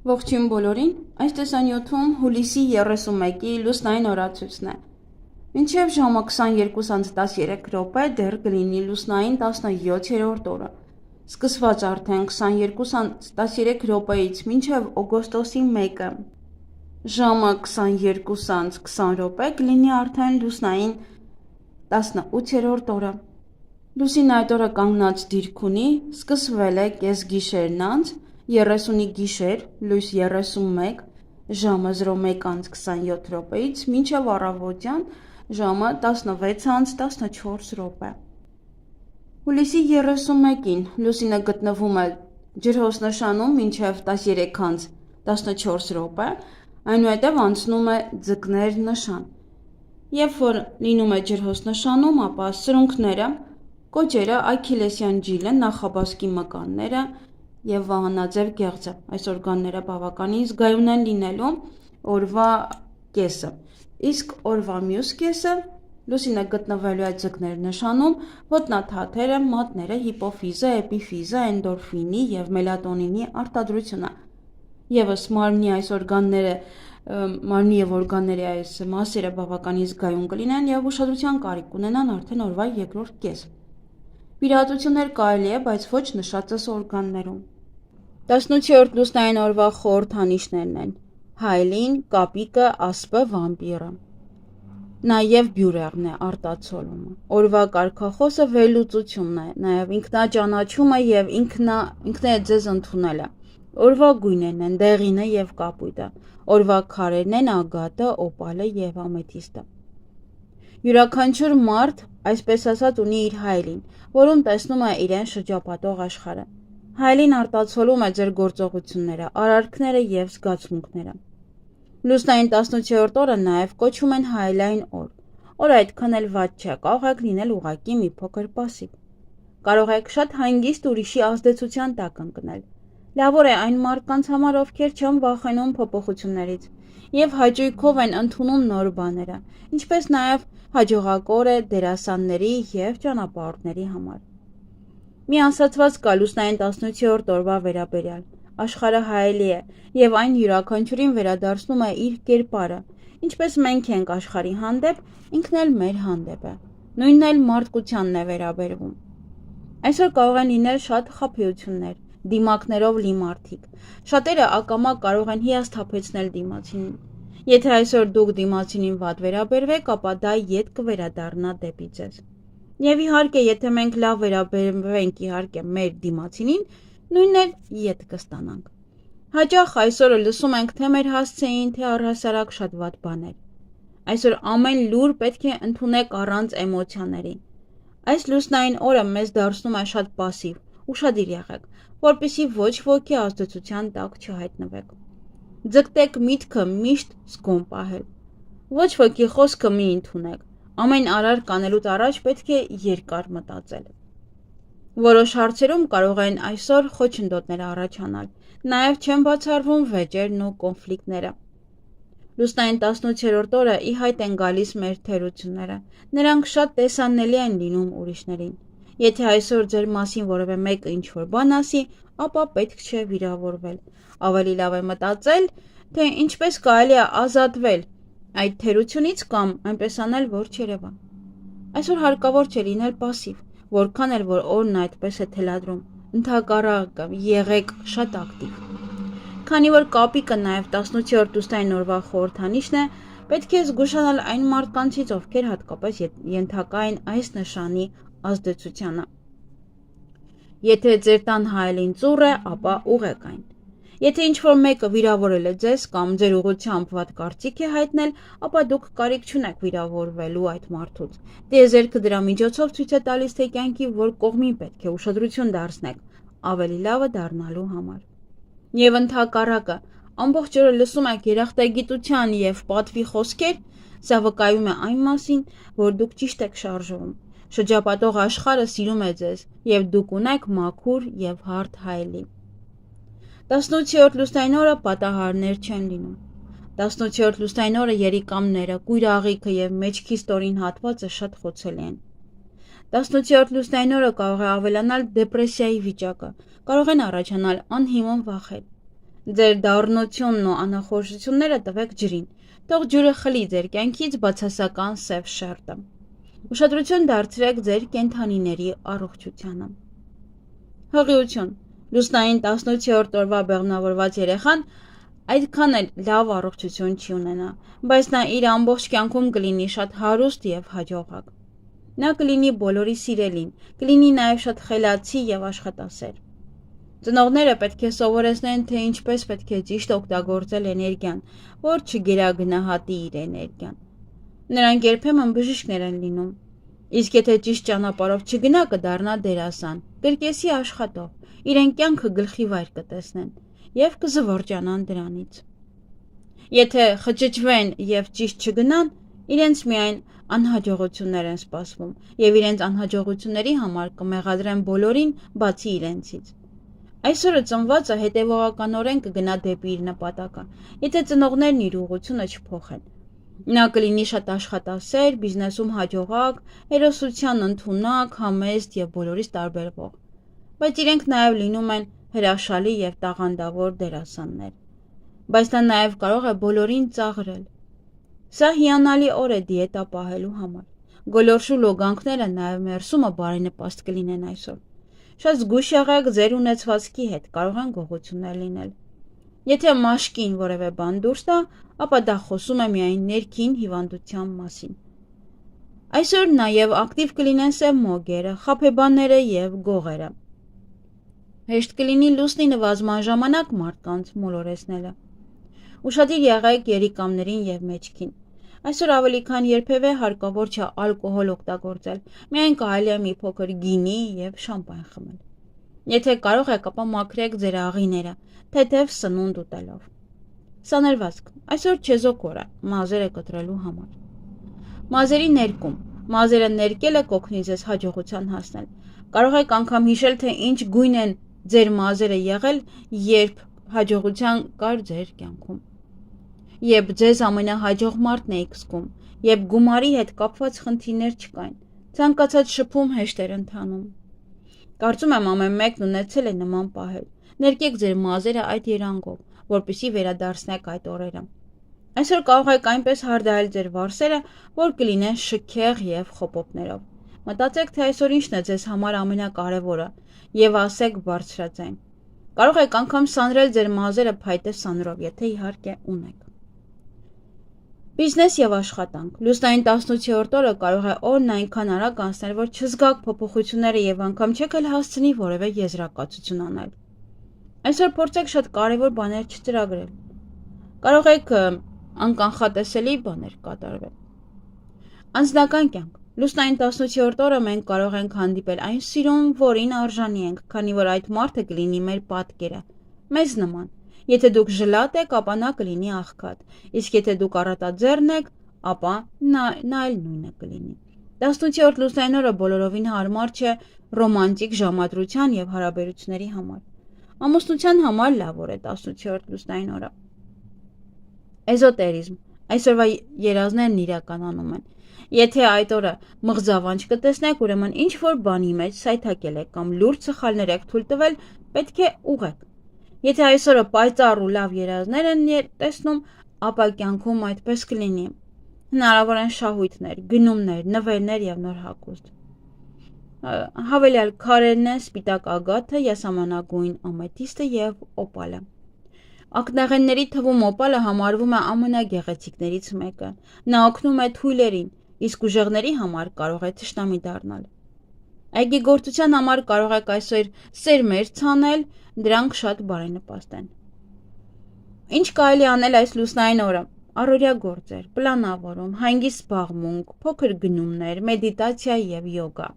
Ողջույն բոլորին, այս տեսանյութում հուլիսի 31-ի լուսնային օրացույցն է։ Մինչև ժամը 22:13 դեռ կլինի լուսնային 17-րդ օրը։ Սկսված արդեն 22:13-ից մինչև օգոստոսի 1-ը ժամը 22:20 կլինի արդեն լուսնային 18-րդ օրը։ Լուսինը այդ օրը կանգնած դիրք ունի, սկսվել է կեսգիշերն անց 30-ի գիշեր, լույս 31, ժամը 01:27-ից մինչև առավոտյան ժամը 16:14։ Հուլիսի 31-ին լուսինը գտնվում է ջրհոսնշանում մինչև 13:14, այնուհետև անցնում է ձկներ նշան։ Երբ որ լինում է ջրհոսնշանում, ապա սրունքները, կոճերը, Աքիլեսյան ջիլը, նախաբազկի մկանները և վահանաձև գեղձը, այս օրգանները բավականին զգայուն են լինելու օրվա կեսը, իսկ օրվա մյուս կեսը լուսինը գտնվելու է ձկներ նշանում, ոտնաթաթերը, մատները, հիպոֆիզը, էպիֆիզը, էնդորֆինի և մելատոնինի արտադրությունը։ Եվս մարմնի և օրգանների այս մասերը բավականին զգայուն կլինեն և ուշադրության կարիք կունենան արդեն օրվա երկրորդ կես։ Վիրահատություններ կարելի է, բայց ոչ նշածս օրգաններում։ 18-րդ լուսնային օրվա խորհրդանիշներն են հայելին, կապիկը, ասպը, վամպիրը։ Նաև բյուրեղն է, արտացոլումը։ Օրվա կարգախոսը վերլուծությունն է, նաև ինքնաճանաչումը և ինքնեձեզ ընդունելը։ Օրվա գույներն են դեղինը և կապույտը։ Օրվա քարերն են ագատը, օպալը և ամեթիստը։ Յուրաքանչյուր մարդ, այսպես ասած, ունի իր հայելին, որում տեսնում է իրեն շրջապատող աշխարհը։ Հայելին արտացոլում է ձեր գործողությունները, արարքները և զգացմունքները։ Լուսնային 18-րդ օրը նաև կոչում են հայելային օր։ Օրը այդքան էլ վատ չէ, կարող եք լինել ուղղակի մի փոքր պասիվ։ Կարող եք շատ հանգիստ ուրիշի ազդեցության տակ ընկնել։ Լավ օր է այն մարդկանց համար, ովքեր չեն վախենում փոփոխություններից և հաճույքով են ընդունում նոր բաները, ինչպես նաև հաջողակ օր է դերասանների և ճանապարհորդների համար։ Մի ասացված կա լուսնային 18-րդ օրվա վերաբերյալ. աշխարհը հայելի է և այն յուրաքանչյուրին վերադարձնում է իր կերպարը, ինչպես մենք ենք աշխարհի հանդեպ, ինքն էլ մեր հանդեպ է, նույնն էլ մարդկությանն է վերաբերվում։ Այսօր կարող են լինել շատ խաբեություններ, դիմակներով լի մարդիկ, շատերը ակամա կարող են հիասթափեցնել դիմացինին։ Եթե այսօր դուք դիմացինին վատ վերաբերվեք, ապա դա ետ կվերադառնա դեպի ձեզ։ Եվ իհարկե, եթե մենք լավ վերաբերվենք մեր դիմացինին, նույնն էլ ետ կստանանք։ Հաճախ այսօրը լսում ենք թե մեր հասցեին, թե առհասարակ շատ վատ բաներ։ Այսօր ամեն լուր պետք է ընդունեք առանց էմոցիաների։ Այս լուսնային օրը մեզ դարձնում է շատ պասիվ, ուշադիր եղեք, որպեսզի ոչ ոքի ազդեցության տակ չհայտնվեք։ Ձգտեք միտքը միշտ զգոն պահել։ Ոչ ոքի խոսքը մի ընդունեք։ Ամեն արարք անելուց առաջ պետք է երկար մտածել։ Որոշ հարցերում կարող են այսօր խոչընդոտներ առաջանալ, նաև չեն բացառվում վեճերն ու կոնֆլիկտները։ Լուսնային 18-րդ օրը ի հայտ են գալիս մեր թերությունները, նրանք շատ տեսանելի են լինում ուրիշներին։ Եթե այսօր ձեր մասին որևէ մեկը ինչ-որ բան ասի, ապա պետք չէ վիրավորվել։ Ավելի լավ է մտածել, թե ինչպես կարելի է ազատվել այդ թերությունից կամ այնպես անել, որ չերևա։ Այսօր հարկավոր չէ լինել պասիվ, որքան էլ որ օրն այդպես է թելադրում, ընդհակառակը եղեք շատ ակտիվ։ Քանի որ կապիկը նաև 18-րդ լուսնային օրվա խորհրդանիշն է, պետք է զգուշանալ այն մարդկանցից, ովքեր հատկապես ենթակա են այս նշանի ազդեցությանը։ Եթե ձեր տան հայելին ծուռ է, ապա ուղղեք այն։ Եթե ինչ-որ մեկը վիրավորել է ձեզ կամ ձեր ուղղությամբ վատ կարծիք է հայտնել, ապա դուք կարիք չունեք վիրավորվելու այդ մարդուց։ Տիեզերքը դրա միջոցով ցույց է տալիս, թե կյանքի որ կողմին պետք է ուշադրություն դարձնեք ավելի լավը դառնալու համար։ Եվ ընդհակառակը, ամբողջ օրը լսում եք երախտագիտության և պատվի խոսքեր, սա վկայում է այն մասին, որ դուք ճիշտ եք շարժվում։ Շրջապատող աշխարհը սիրում է ձեզ, և դուք ունեք մաքուր և հարթ հայելի։ 18-րդ լուսնային օրը պատահարներ չեն լինում։ 18-րդ լուսնային օրը երիկամները, կույրաղիքը և մեջքի ստորին հատվածը շատ խոցելի են։ 18-րդ լուսնային օրը կարող է ավելանալ դեպրեսիայի վիճակը, կարող են առաջանալ անհիմն վախեր։ Ձեր դառնությունն ու անախորժությունները տվեք ջրին, թող ջուրը խլի ձեր կյանքից բացասական սև շերտը։ Ուշադրություն դարձրեք ձեր կենդանիների առողջությանը։ Հղիություն։ Լուսնային 18-րդ օրվա բեղմնավորված երեխան այդքան էլ լավ առողջություն չի ունենա, բայց նա իր ամբողջ կյանքում կլինի շատ հարուստ և հաջողակ։ Նա կլինի բոլորի սիրելին, կլինի նաև շատ խելացի և աշխատասեր։ Ծնողները պետք է սովորեցնեն, թե ինչպես պետք է ճիշտ օգտագործել էներգիան, որ չգերագնահատի իր էներգիան։ Նրանք երբեմն բժիշկներ են լինում, իսկ եթե ճիշտ ճանապարհով չգնա, կդառնա դերասան, կրկեսի աշխատող, իրեն կյանքը գլխի վայր կտեսնեն և կզվրջանան դրանից։ Եթե խճճվեն և ճիշտ չգնան, իրենց միայն անհաջողություններ են սպասվում և իրենց անհաջողությունների համար կմեղադրեն բոլորին, բացի իրենցից։ Այսօրը ծնվածը հետևողականորեն կգնա դեպի իր նպատակը, եթե ծնողներն իր ուղղությունը չփոխեն։ Նա կլինի շատ աշխատասեր, բիզնեսում հաջողակ, հերոսության ընդունակ, համեստ և բոլորից տարբերվող, բայց իրենք նաև լինում են հրաշալի և տաղանդավոր դերասաններ, բայց նա նաև կարող է բոլորին ծաղրել։ Սա հիանալի օր է դիետա պահելու համար։ Գոլորշու լոգանքները նաև մերսումը բարենպաստ կլինեն այսօր։ Շատ զգույշ եղեք ձեր ունեցվածքի հետ, կարող են գողություններ լինել։ Եթե մաշկին որևէ բան դուրս տա, ապա դա խոսում է միայն ներքին հիվանդության մասին։ Այսօր նաև ակտիվ կլինեն սև մոգերը, խաբեբաները և գողերը։ Հեշտ կլինի լուսնի նվազման ժամանակ մարդկանց մոլորեցնելը։ Ուշադիր եղեք երիկամներին և մեջքին։ Այսօր ավելի քան երբևէ հարկավոր չէ ալկոհոլ օգտագործել, միայն կարելի է մի փոքր գինի և շամպայն խմել։ Եթե կարող եք, ապա մաքրեք ձեր աղիները, թեթև սնունդ ուտելով։ Սանրվածք։ Այսօր չեզոք օր է, մազերը կտրելու համար։ Մազերի ներկում։ Մազերը ներկելը կօգնի ձեզ հաջողության հասնել։ Կարող եք անգամ հիշել, թե ինչ գույն են ձեր մազերը եղել, երբ հաջողության կար ձեր կյանքում։ Երբ ձեզ ամենահաջող մարդն էիք զգում, երբ գումարի հետ կապված խնդիրներ չկային, ցանկացած շփում հեշտ էր ընթանում։ Կարծում եմ ամեն մեկն ունեցել է նման պահեր։ Ներկեք ձեր մազերը այդ երանգով, որպեսզի վերադարձնեք այդ օրերը։ Այսօր կարող եք այնպես հարդարել ձեր վարսերը, որ կլինեն շքեղ և խոպոպներով։ Մտածեք, թե այսօր ինչն է ձեզ համար ամենակարևորը և ասեք բարձրաձայն։ Կարող եք անգամ սանրել ձեր մազերը փայտե սանրով, եթե իհարկե ունեք։ Բիզնես և աշխատանք։ Լուսնային 18-րդ օրը կարող է օրն այնքան արագ անցնել, որ չզգաք փոփոխությունները և անգամ չեք էլ հասցնի որևէ եզրակացություն անել։ Այսօր փորձեք շատ կարևոր բաներ չծրագրել։ Կարող եք անկանխատեսելի բաներ կատարվել։ Անձնական կյանք։ Լուսնային 18-րդ օրը մենք կարող ենք հանդիպել այն սիրուն, որին արժանի ենք, քանի որ այդ մարդը կլինի մեր պատկերը, մեզ նման։ Եթե դուք ժլատ եք, ապա նա կլինի աղքատ, իսկ եթե դուք առատաձեռն եք, ապա նա էլ նույնը կլինի։ 18-րդ լուսնային օրը բոլորովին հարմար չէ ռոմանտիկ ժամադրության և հարաբերությունների համար։ Ամուսնության համար լավ օր է 18-րդ լուսնային օրը։ Էզոտերիզմ։ Այսօրվա երազներն իրականանում են։ Եթե այդ օրը մղձավանջ կտեսնեք, ուրեմն ինչ-որ բանի մեջ սայթաքել եք կամ լուրջ սխալներ եք թույլ տվել, պետք է ուղղեք։ Եթե այսօրը պայծառ ու լավ երազներ են տեսնում, ապա կյանքում այդպես կլինի։ Հնարավոր են շահույթներ, գնումներ, նվերներ և նոր հագուստ։ Հավելյալ քարերն են սպիտակ ագաթը, յասամանագույն ամեթիստը և օպալը։ Ակնաղենների թվում օպալը համարվում է ամենագեղեցիկներից մեկը։ Նա օգնում է թույլերին, իսկ ուժեղների համար կարող է թշնամի դառնալ։ Այգեգործության համար կարող եք այսօր սերմեր ցանել, դրանք շատ բարենպաստ են։ Ինչ կարելի անել այս լուսնային օրը։ Առօրյա գործեր, պլանավորում, հանգիստ զբաղմունք, փոքր գնումներ, մեդիտացիա և յոգա։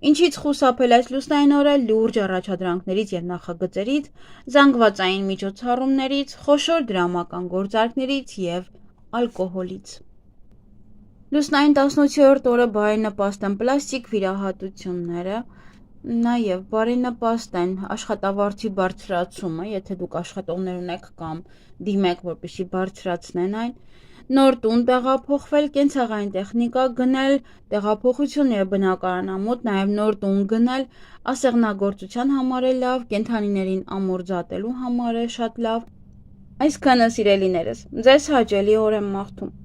Ինչից խուսափել այս լուսնային օրը լուրջ առաջադրանքներից և նախագծերից, զանգվածային միջոցառումներից, խոշոր դրամական գործարքներից և ալկոհոլից։ Լուսնային 18-րդ օրը բարենպաստ են պլաստիկ վիրահատությունները, նաև բարենպաստ են աշխատավարձի բարձրացումը, եթե դուք աշխատողներ ունեք կամ դիմեք, որպեսզի բարձրացնեն այն, Նոր տուն տեղափոխվել, կենցաղային տեխնիկա գնել, տեղափոխություն եւ բնակարանամոտ, նաեւ նոր տուն գնել, ասեղնագործության համար է լավ, կենդանիներին ամորձատելու համար է շատ լավ։ Այսքանը սիրելիներս, ձեզ հաճելի օր եմ մաղթում։